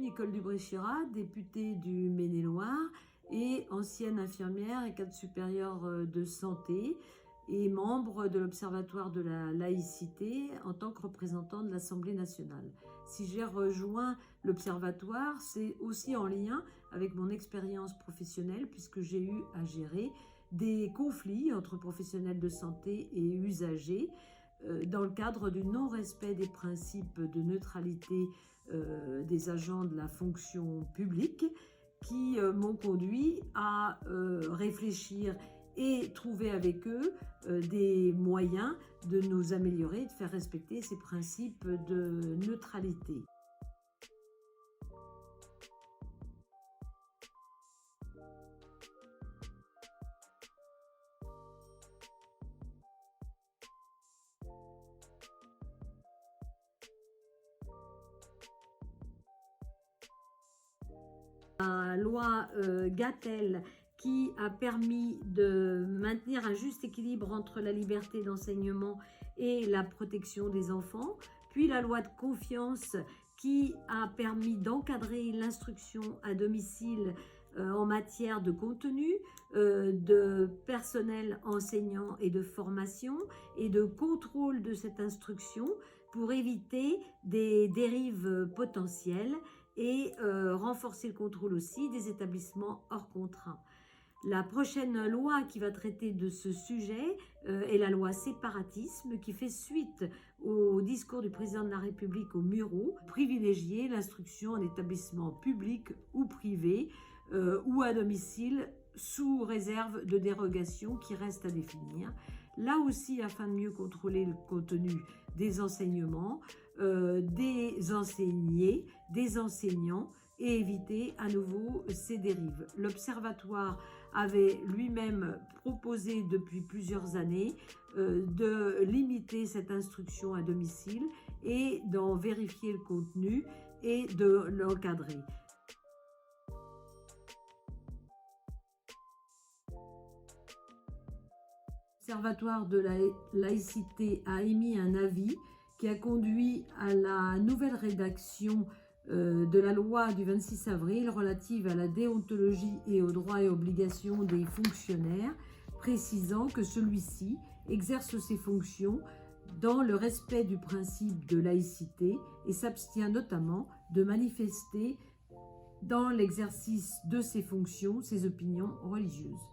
Nicole Dubré-Chirat, députée du Maine-et-Loire et ancienne infirmière et cadre supérieur de santé et membre de l'Observatoire de la laïcité en tant que représentant de l'Assemblée nationale. Si j'ai rejoint l'Observatoire, c'est aussi en lien avec mon expérience professionnelle puisque j'ai eu à gérer des conflits entre professionnels de santé et usagers dans le cadre du non-respect des principes de neutralité des agents de la fonction publique qui m'ont conduit à réfléchir et trouver avec eux des moyens de nous améliorer, de faire respecter ces principes de neutralité. La loi Gatel qui a permis de maintenir un juste équilibre entre la liberté d'enseignement et la protection des enfants, puis la loi de confiance qui a permis d'encadrer l'instruction à domicile en matière de contenu, de personnel enseignant et de formation et de contrôle de cette instruction pour éviter des dérives potentielles et renforcer le contrôle aussi des établissements hors contrat. La prochaine loi qui va traiter de ce sujet est la loi séparatisme qui fait suite au discours du président de la République au Murau, privilégier l'instruction en établissement public ou privé ou à domicile sous réserve de dérogations qui restent à définir. Là aussi, afin de mieux contrôler le contenu des enseignements, des enseignés, des enseignants et éviter à nouveau ces dérives. L'Observatoire avait lui-même proposé depuis plusieurs années de limiter cette instruction à domicile et d'en vérifier le contenu et de l'encadrer. L'Observatoire de la laïcité a émis un avis qui a conduit à la nouvelle rédaction de la loi du 26 avril relative à la déontologie et aux droits et obligations des fonctionnaires, précisant que celui-ci exerce ses fonctions dans le respect du principe de laïcité et s'abstient notamment de manifester dans l'exercice de ses fonctions ses opinions religieuses.